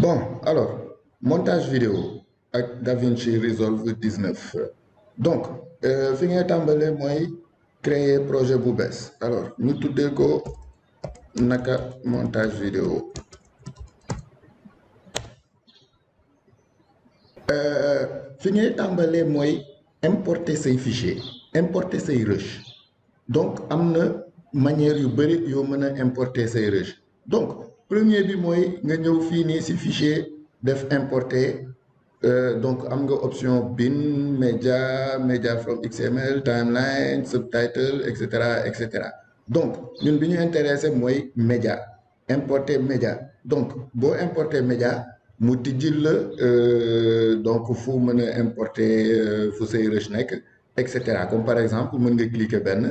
Bon, alors, montage vidéo avec DaVinci Resolve 19. Donc, fi ngay tàmbalee mooy créer projet bu bees. Alors, ñu tuddee ko naka montage vidéo. Fi ngay tàmbalee mooy importer say fichier, importer say rush. Donc, am na manière yu bëri yoo mën a importer say rush. Donc, premier bi mooy nga ñëw fii nii si fichier def importer. Donc am nga option bin media from XML timeline subtitle et cetera donc ñun bi ñu intéressé mooy média importer média donc boo importer média mu tijjil la donc fu mën a importer fu say rush nekk et cetera comme par exemple mën nga cliquer benn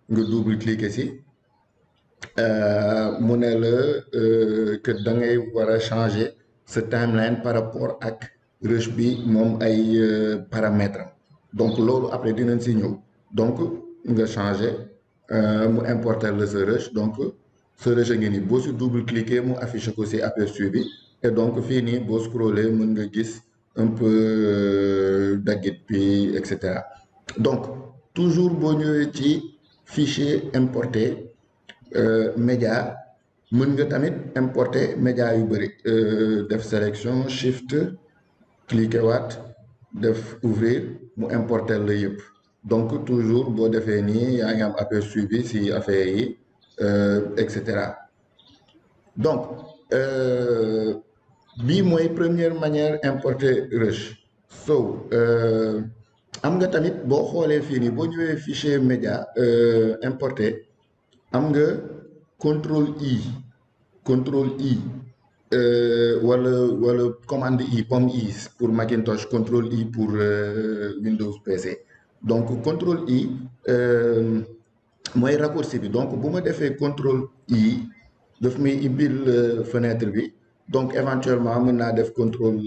nga double cliquer si mu ne la que da ngay war a changer sa timeline par rapport ak rush bi moom ay paramètres donc loolu après dinañ si ñëw donc nga changer mu importer la sa rush donc sa rush a ngi nii boo si double cliquer mu affiché ko si aperçu bi et donc fii nii boo scroller mën nga gis un peu daggit bi et cetera donc toujours boo ñëwee ci fichier importé média mën nga tamit importer média yu bëri def sélection shift cliquer waat def ouvrir mu importer la yëpp donc toujours boo defee nii yaa ngi am aperçu bi si affaire yi et cetera donc bii mooy première manière importer rush so am nga tamit boo xoolee fii nii boo ñëwee fichier média importé am nga contrôle I wala commande I pomme I pour Macintosh contrôle I pour Windows PC donc contrôle I mooy raccourci bi donc bu ma defee contrôle I daf may ibbil fenêtre bi donc éventuellement mën naa def contrôle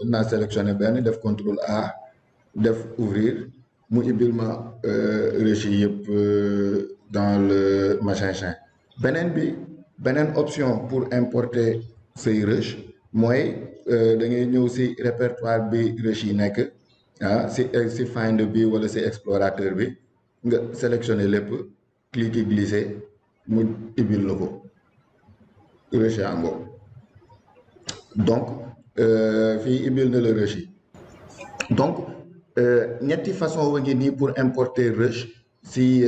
mën naa sélectionner benn def contrôle A def ouvrir mu ibbil ma rush yi yëpp dans le machin beneen option pour importer say rush mooy da ngay ñëw si répertoire bi rush yi nekk si find bi wala si explorateur bi nga sélectionner lépp cliquer glisser mu ibbil la ko rush yaa ngoo donc fii ibbil na la rush yi donc ñetti façon wa ngi nii pour importer rush si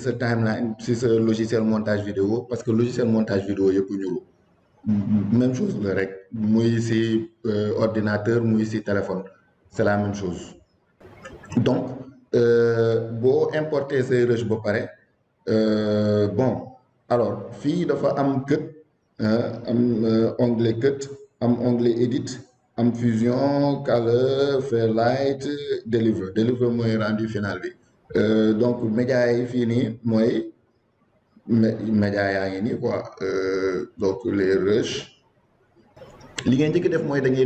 sa timeline si sa logiciel montage vidéo parce que logiciel montage vidéo yëpp ñu même chose la rek muy si ordinateur muy si téléphone c'est la même chose donc boo importer say rush ba pare bon alors fii dafa am cut am onglet cut am onglet edit am fusion color fairlight deliver mooy rendu final bi donc média yi fii nii mooy média yaa ngi nii quoi donc les rush li ngay njëkk def mooy da ngay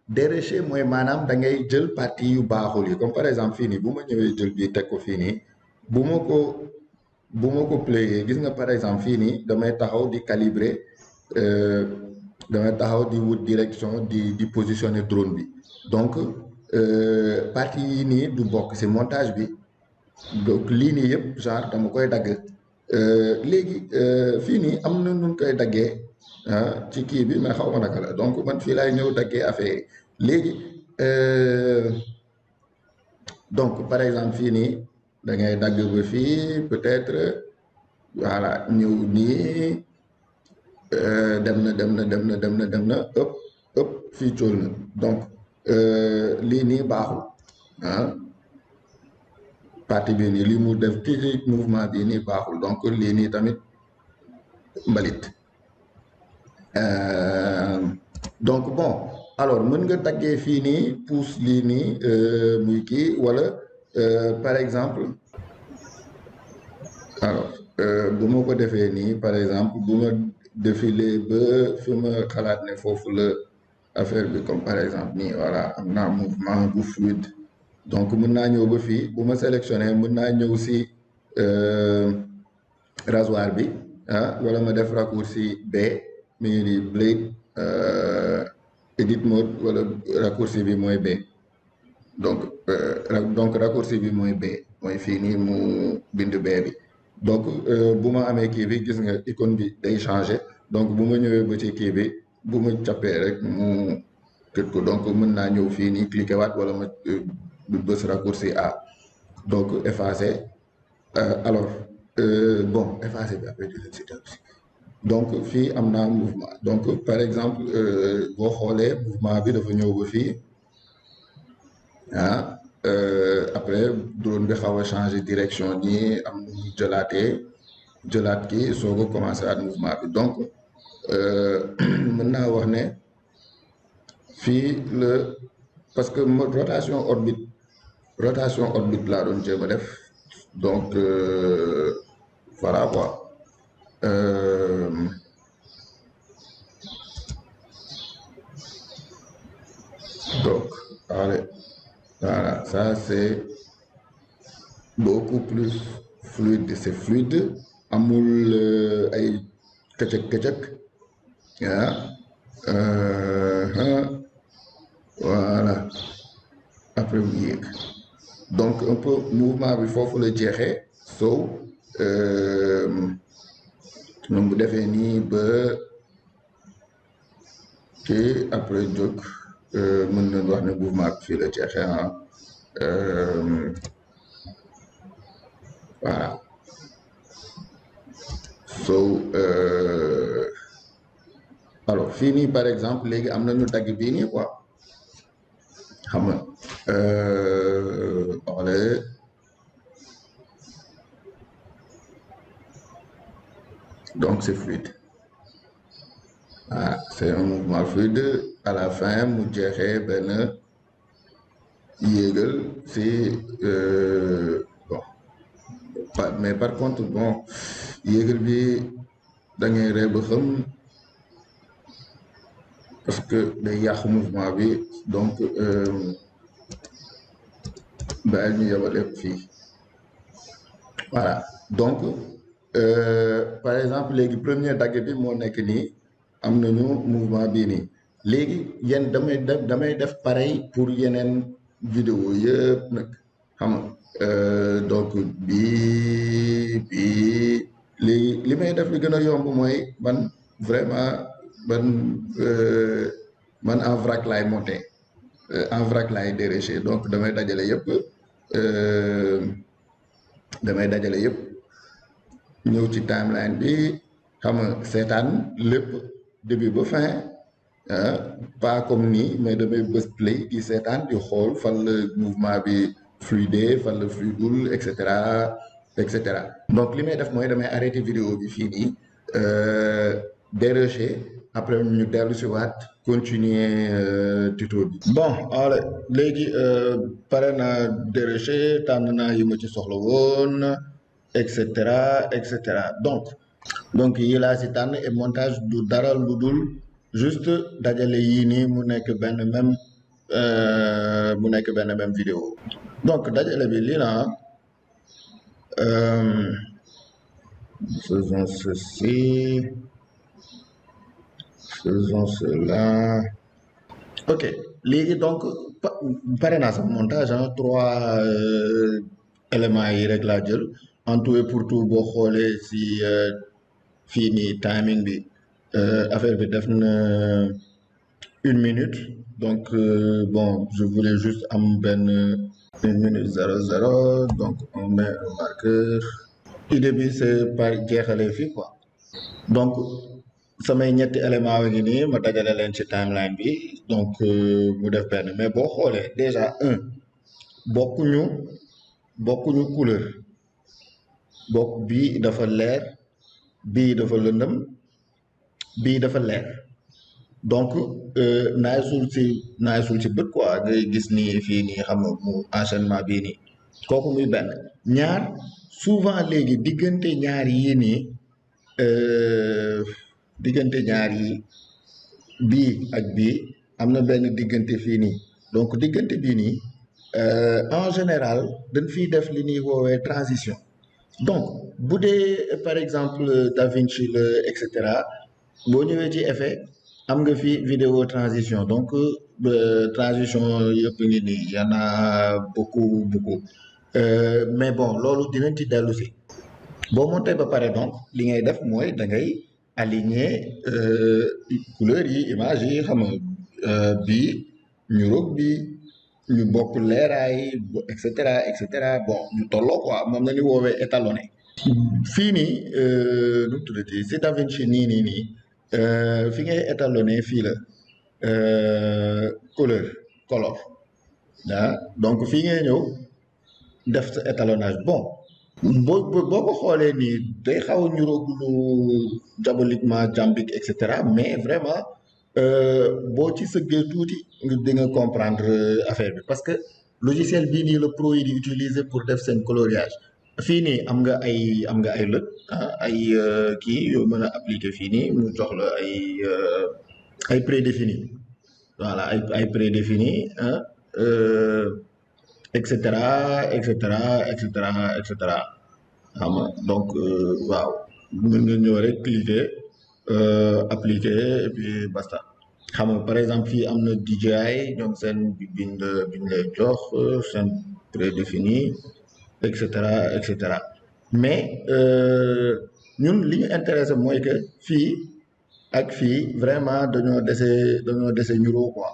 dérusher mooy maanaam da ngay jël partie yu baaxul yi comme par exemple fii nii bu ma ñëwee jël bi teg ko fii nii bu ma ko playé gis nga par exemple fii nii damay taxaw di calibrer damay taxaw di wut direction di positionner drone bi donc partie yi nii du bokk ci montage bi donc lii nii yëpp genre dama koy dagg léegi fii nii am na nu koy daggee ci kii bi mais xaw ma naka la donc man fii laay ñëw daggee affaire yi léegi donc par exemple fii nii da ngay dagg ba fii peut-être voilà ñëw nii dem na ëpp fii cool na donc lii nii baaxul partie bii nii lii mu def kii mouvement bii nii baaxul donc lii nii tamit mbalit donc bon alors mën nga daggee fii nii pousse lii nii muy kii wala par exemple alors bu ma ko defee nii par exemple bu ma défilé ba fi ma xalaat ne foofu la affaire bi comme par exemple nii voilà am naa mouvement bu fluide donc mën naa ñëw ba fii bu ma sélectionné mën naa ñëw si rasoir bi wala ma def raccourci B mi ngi di blade edit mode wala raccourci bi mooy B donc raccourci bi mooy B mooy fii nii mu bind B bi donc bu ma amee kii bi gis nga icône bi day changé donc bu ma ñëwee ba ci kii bi bu ma cappee rek mu kët ko donc mën naa ñëw fii nii cliquer waat wala ma bës raccourci A donc effacer alors bon effacer bi après dina si aussi donc fii am naa mouvement donc par exemple boo xoolee mouvement bi dafa ñëw ba fii ah après drone bi xaw a changer direction nii am nu mu jëlaat kii soo ko commencé at mouvement bi donc mën naa wax ne fii la parce que rotation orbite laa doon jéem a def donc voilà quoi donc allez voilà ça c'est beaucoup plus fluide c'est fluide amul ay këcëk voilà après mu yéeg donc un peu mouvement bi foofu la jeexee so ñoom bu defee nii ba kii après jóg mën nañ wax ne mouvement bi fii la jeexee voilà so alors fii nii par exemple léegi am nañu dagg bii nii quoi xam nga xoolee donc c'est fluide ah c'est un mouvement fluide à la fin mu jeexee benn yéegal si bon mais par contre bon yéegal bi da ngay ree ba xam parce que day yàq mouvement bi donc bàyyi ñu yebale fii voilà donc par exemple léegi premier dagg bi moo nekk nii am nañu mouvement bii nii léegi yéen damay def pareil pour yeneen vidéo yëpp nag xam nga donc bii léegi li may def li gën a yomb mooy man vraiment man en vrac laay monté en vrac laay déroché donc damay dajale yëpp ñëw ci timeline bi xam nga seetaan lépp début ba fin pas comme nii mais damay bës play di seetaan di xool fan la mouvement bi fluide fan la fluidul et cetera donc li may def mooy damay arrêté vidéo bi fii nii déroché après ñu dellu si waat continuer tuto bi bon alors léegi pare na déroché tànn naa yi ma ci soxla woon et cetera donc yi laa si tànn et montage du dara lu dul juste dajale yii nii mu nekk benn même vidéo donc dajale bi lii la faisons ceci faisons cela ok léegi donc pare naa sax montage trois éléments yi rek laa jël en tout et pour tout boo xoolee si fii nii timing bi affaire bi def na 1 minute donc bon je voulais juste am benn 1 minute 00 donc on met un marqueur idée bi c'est par jeexalee fii quoi donc samay ñetti élément wa ngi nii ma dajale leen ci timeline bi donc mu def benn mais boo xoolee déjà bokkuñu couleur bii dafa leer bii dafa lëndëm bii dafa leer donc naay sul ci bët quoi ngay gis nii fii nii xam nga mu enchaînement bii nii kooku muy benn ñaar souvent léegi diggante ñaar yii nii diggante ñaar yi bii ak bii am na benn diggante fii nii donc diggante bii nii en général dañ fiy def li ñuy woowee transition donc bu dee par exemple DaVinci la et cetera boo ñëwee ci effet am nga fi vidéo transition donc transition yëpp ngi nii y en a beaucoup mais bon loolu dinañ ci dellu si boo monté ba pare donc li ngay def mooy da ngay aligner couleur yi image yi xam nga bii ñu roog bi ñu bokk leeraay et cetera bon ñu tolloo quoi moom la ñu woowee étalonné. fii nii nu mu tuddati si DaVinci nii fi ngay étalonné fii la couleur color donc fii ngay ñëw def sa étalonnage bon boo ko xoolee nii day xaw a niróo lu diaboliquement jàmbik et cetera mais vraiment boo ci sëggee tuuti nga di nga comprendre affaire bi parce que logiciel bii nii la pro yi di utiliser pour def seen coloriage fii nii am nga ay lët ay kii yoo mën a appliquer fii nii mu jox la ay prédéfini voilà ay prédéfini et cetera et cetera et cetera et cetera xam nga donc waaw mën nga ñëw rek cliquer appliquer et puis basta xam nga par exemple fii am na DJI ñoom seen biñ lay jox seen prédéfini et cetera mais ñun li ñu intéressé mooy que fii ak fii vraiment dañoo dese ñuroo quoi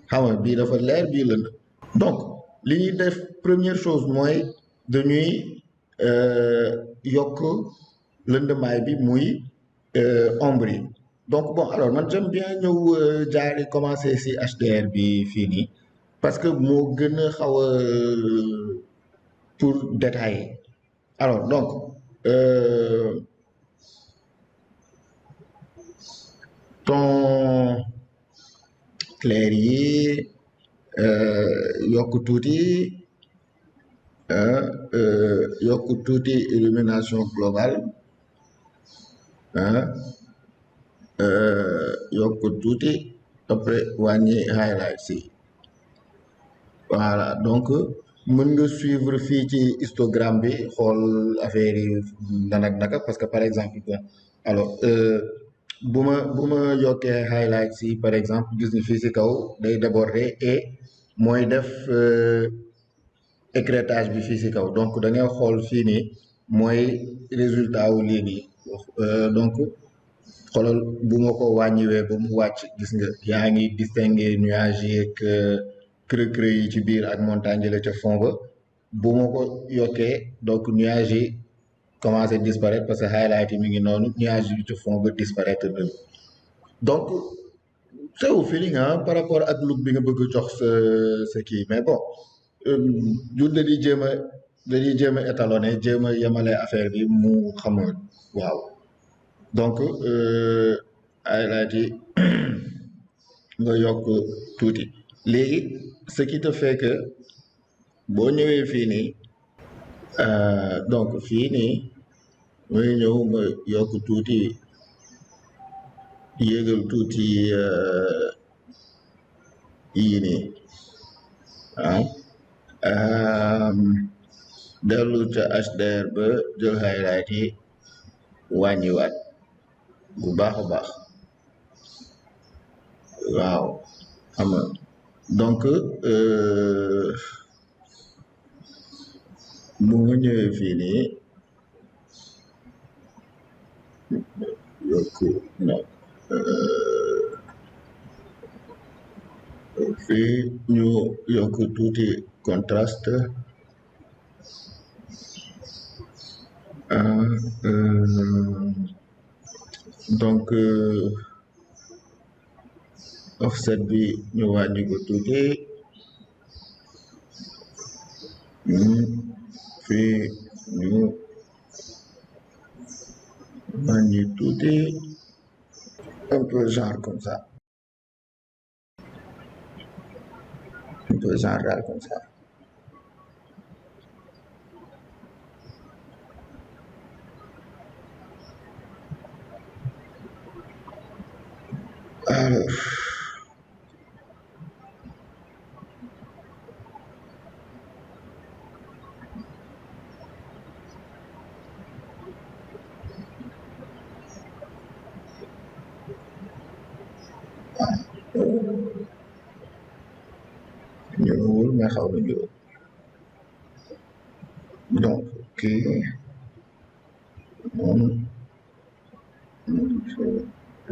xam nga bii dafa leer bii lënd donc li ñuy def première chose mooy dañuy yokk lëndamaay bi muy ombre yi donc bon alors man j'aime bien ñëw jaari commencer ci HDR bi fii nii parce que moo gën a xaw a pour détailler alors donc ton clair yi yokk tuuti yokk tuuti illumination globale yokk tuuti après wàññi highlights yi voilà donc mën nga suivre fii ci histogramme bi xool affaire yi naka parce que par exemple bon alors bu ma yokkee highlights yi par exemple gis ni fii ci kaw day déborder et mooy def écrêtage bi fii ci kaw donc da ngay xool fii nii mooy résultat wu lii nii donc xoolal bu ma ko wàññiwee ba mu wàcc gis nga yaa ngi distinguer nuages yi ak creux yi ci biir ak montagne la ca fond ba bu ma ko yokkee donc nuages yi commencé disparaître parce que highlight yi mi ngi noonu nuages yi ca fond ba disparaître na donc c'est au feeling par rapport ak look bi nga bëgg a jox sa kii mais bon jur dañuy jéem a étalonné jéem a yemale affaire bi mu xam waaw donc highlight yi nga yokk tuuti léegi ce qui te fait que boo ñëwee fii nii donc fii nii mooy ñëw ma yokk tuuti yéegal tuuti yii nii dellu ca HDR ba jël highlight yi wàññiwaat bu baax a baax waaw xam nga donc bu nga ñëwee fii nii yokk fii ñu yokk tuuti contraste donc offset bi ñu wàññi ko tuuti fii ñu wàññi tuuti un peu genre comme ça un peu genre comme ça alors ñëwul mais xaw na ñëw donc kii moom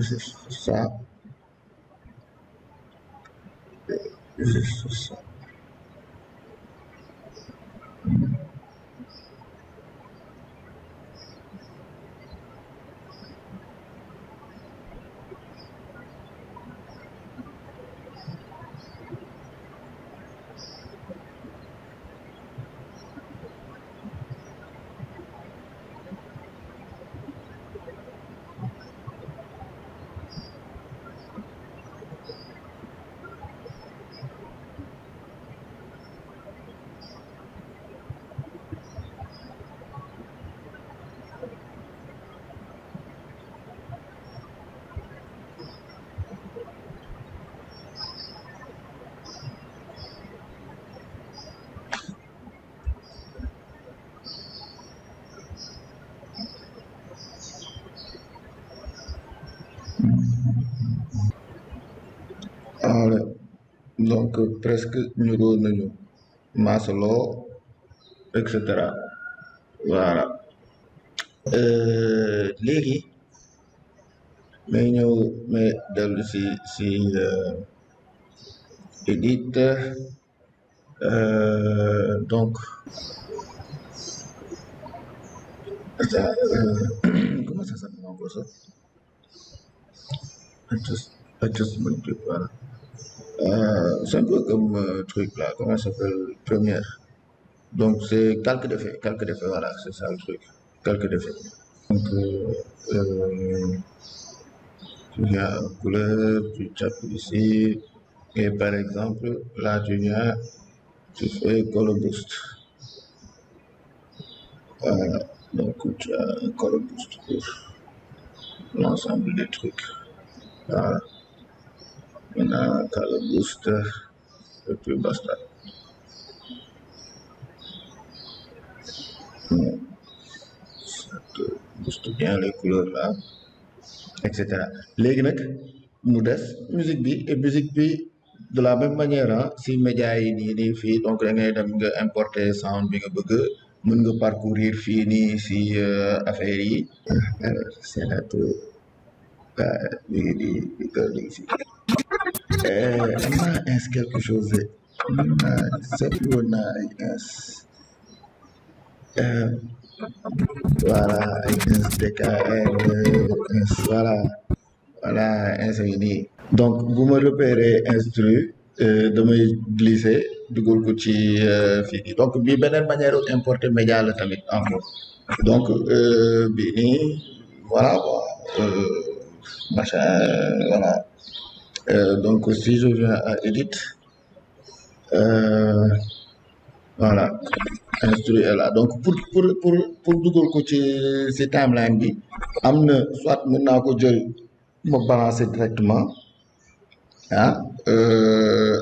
juste ça juste ça. Alors, donc presque niroo nañu maasaloo et cetera voilà léegi may ñëw may dellu si edit donc comment ça s'appelle encore ça adjustment voilà. C'est un peu comme truc là, comment ça s'appelle? Première. Donc c'est calque d'effet, voilà, c'est ça le truc, calque d'effet. Donc tu viens en couleur, tu tapes ici, et par exemple, là tu viens, tu fais color boost. Voilà, donc tu as un color boost pour l'ensemble des trucs. Voilà. Maintenant, color boost, et puis basta. Ça te booste bien les couleurs là, et cetera. Léegi nag mu des musique bi et musique bi de la même manière si média yi nii fii donc da ngay dem nga importer sound bi nga bëgg mën nga parcourir fii nii si affaire yi. C'est là tout di si. Am naa ins quelque chose seetlu woon naa ay ins voilà ay ins DKR ins voilà ins yi nii. Donc bu ma repérer instru damay glisser dugal ko ci fii nii donc bii beneen manière importer média la tamit encore donc bii nii voilà quoi machin voilà donc si je viens à edit voilà instru est là donc pour dugal ko ci timeline bi am na soit mën naa ko jël ma balancer directement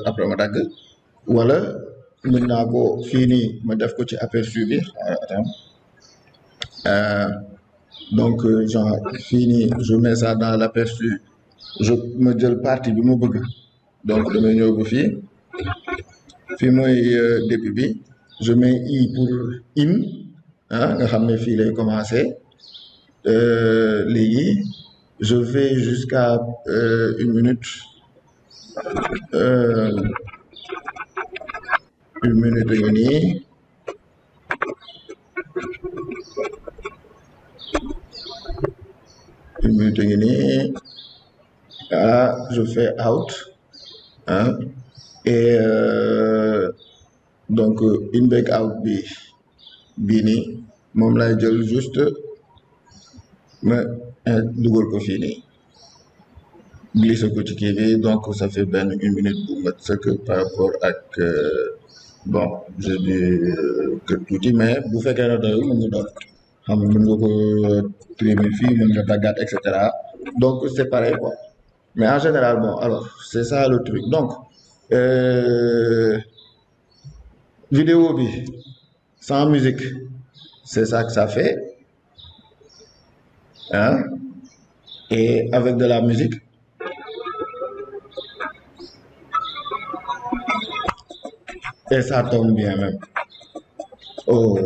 après ma dagg wala mën naa ko fii nii ma def ko ci aperçu bi donc genre fii nii je mets ça dans l'aperçu je ma jël partie bi ma bëgg donc damay ñëw ba fii mooy début bi je mets i pour in nga xam ne fii lay commencer léegi je vais jusqu'à une minute une minute et nii une minute et nii je fais out et donc in back out bi bii nii moom lay jël juste ma dugal ko fii nii glissé ko ci kii bi donc ça fait benn une minute bu mat sëkk par rapport ak bon je dis que tuuti mais bu fekkee ne doyul mën nga doon xam nga mën nga ko trimer fii mën nga daggaat et cetera donc c'est pareil quoi mais en général bon alors c'est ça le truc donc vidéo bi sans musique c'est ça que ça fait et avec de la musique Et ça tombe bien même. Oh.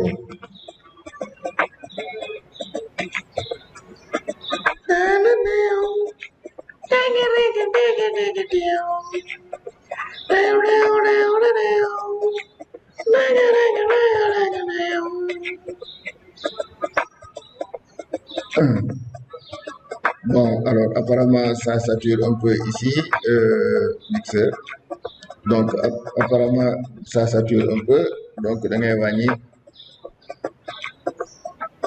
Bon, alors apparemment ça sature un peu ici, mixeur. Donc apparemment ça sature un peu. Donc da ngay wàññi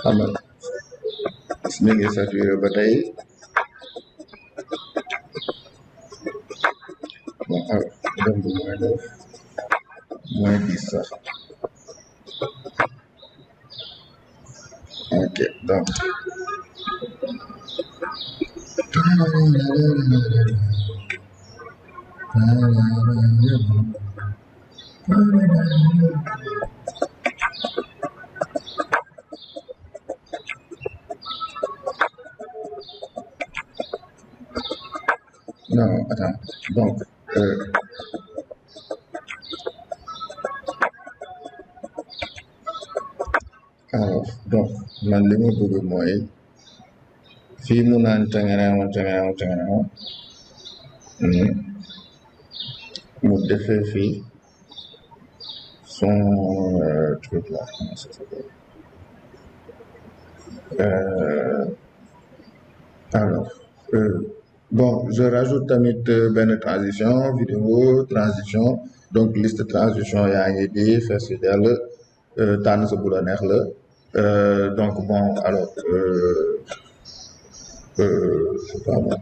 xam nga mi ngi saturé ba tey. Bon alors dem bu moins 10 sax. Ok donc. Non, attends. Donc, alors, donc, man li ma bëgg mooy fii mu naan tangaraaw mu defee fii son truc là, comment ça s'appelle? Alors, bon, je rajoute tamit benn transition vidéo transition donc liste transition yaa ngi di fees fi dell tànn sa bu la neex la donc bon alors c'est pas bon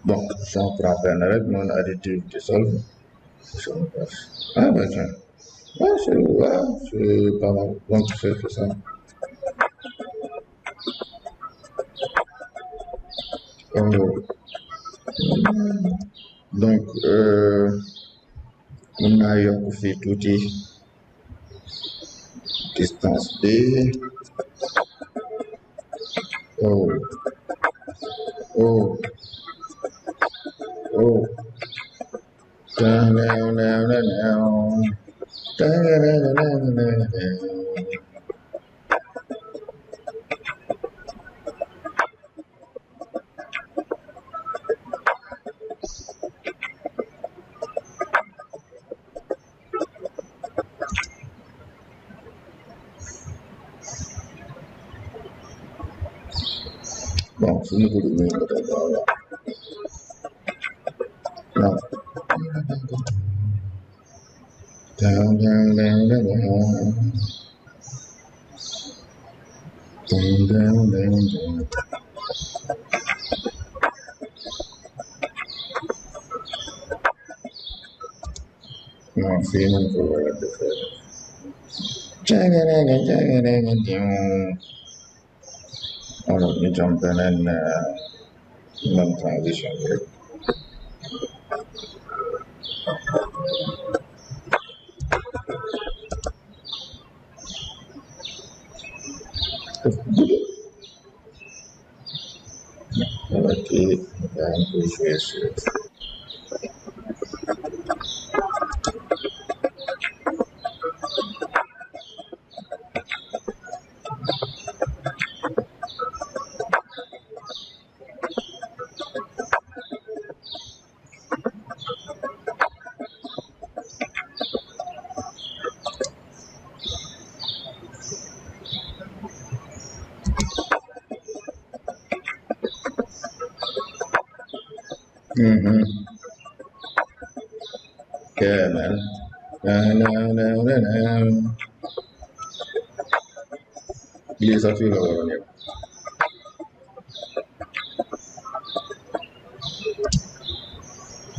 bon j'en prends benn rek non additive dissolve ah bah tiens c'est pas mal donc c'est ça. Donc mën naa yokk fii tuuti distance bi oh oh oh bon suñu ko duggee ko tey voilà non non fii nañ ko war a defee alors ñu jëm beneen même transition bi rek voilà kii yaa ngi koy joué sur yeah man lii sax fii la waroon yem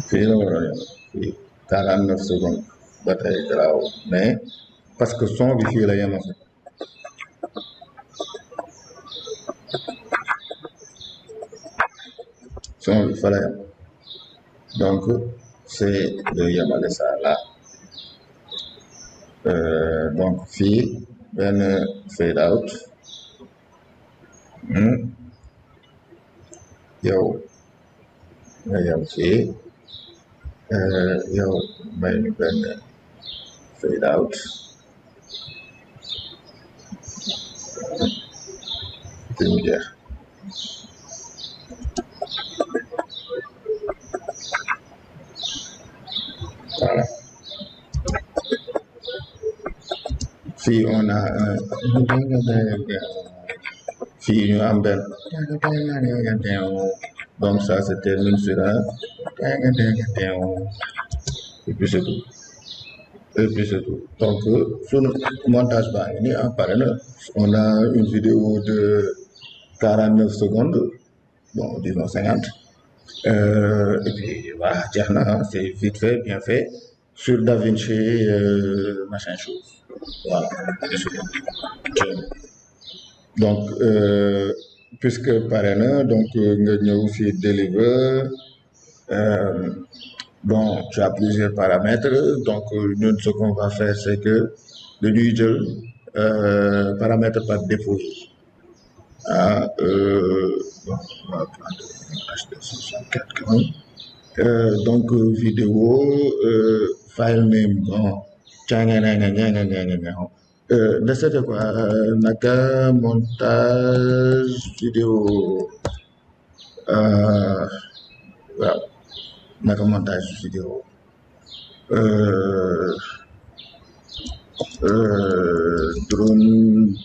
fii la waroon yem fii 49 secondes ba tey garaaw mais parce que son bi fii la yem en fait son bi fa la yem donc c'est de yemale ça là donc fii benn fade out yow nga yem fii yow may ñu benn fade out. Jeex. Voilà. Fii on a fii ñu am benn donc ça se termine sur un et puis c'est tout. Et puis c'est tout. Donc sur montage baa ngi nii pare na on a une vidéo de 49 secondes, bon disons 50. Et puis voilà, jeex na, c'est vite fait, bien fait sur DaVinci machin chose. Voilà. Donc puisque pare na, donc nga ñëw fi deliver. Bon, tu as plusieurs paramètres, donc nous, ce qu'on va faire, c'est que dañuy jël paramètre par défaut yi. Bon, on va prendre H264 quand même. Donc vidéo, file name, bon, de c'était quoi, naka montage vidéo, voilà, naka montage vidéo, drone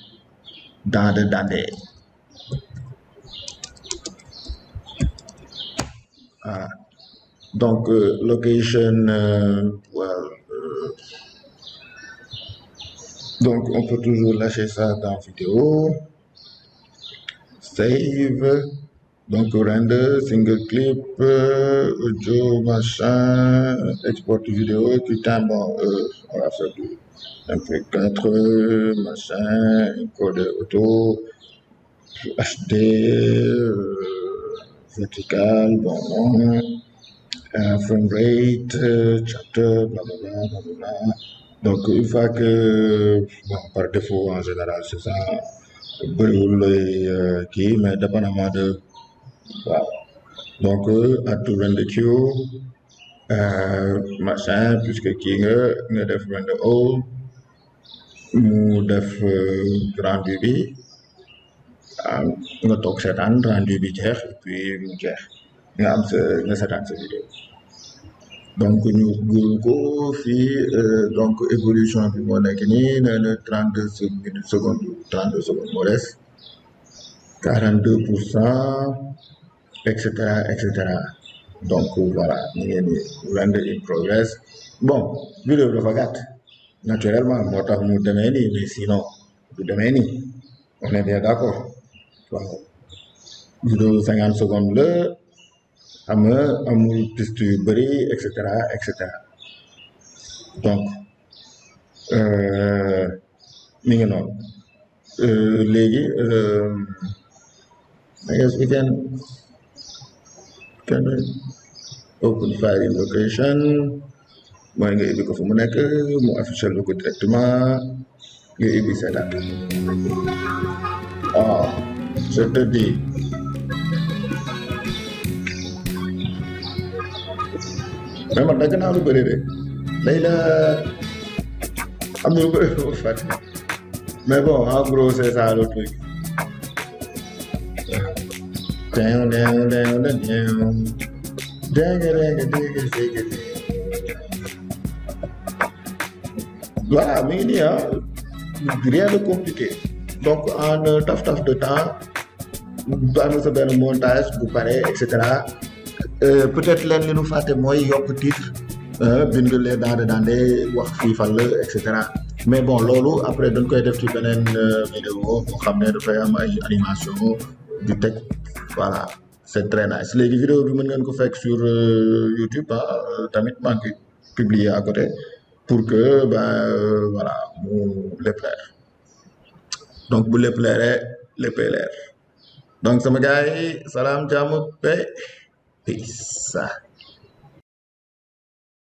dande. Donc location, well, donc on peut toujours lâcher ça dans vidéo, save, donc render, single clip, audio, machin, export vidéo, putain, bon, on va faire du MP4, machin, encoder auto, HD, vertical, bon, frame rate, chapter, blablabla. Donc une fois que, bon, par défaut en général c'est ça, bëriwul kii, mais dépendamment de waaw. Donc add to render queue, machin, puisque kii nga def render all, mu def rendu bi, nga toog seetaan rendu bi jeex, et puis mu jeex nga am nga seetaan sa vidéo. Donc ñu gul ko fii, donc évolution bi moo nekk nii, nee na 32 secondes moo des, 42%, etc. Donc voilà, ñu ngi nii render in progress. Bon vidéo dafa gàtt naturellement moo tax mu demee nii, mais sinon du demee nii, on est bien d'accord. Waaw vidéo 50 secondes la, xam nga amul piste yu bëri, etc. Donc mi ngi noonu. Léegi I guess we can open file in location, mooy nga ibbi ko fu mu nekk, mu affiché lu ko directement, nga ibbi seetaan. Je te dis, mais man dagg naa lu bëri de lay la am na lu bëri lu fàtte, mais bon en gros c'est ça le truc. Voilà, mi ngi nii rien de compliqué. Donc en taf de temps du am sa benn montage bu pare, etc. Peut-être leen li nu fàtte mooy yokk titre, bind les dande wax fii fan la, etc. Mais bon loolu après dañ koy def ci beneen vidéo boo xam ne dafay am ay animation di teg, voilà c'est très nice. Léegi vidéo bi mën ngeen ko fekk sur YouTube, tamit maa ngi publier à côté pour que voilà mu lépp leer. Donc bu lépp leeree léppay leer. Donc sama gars yi salaam jàmm paix peace.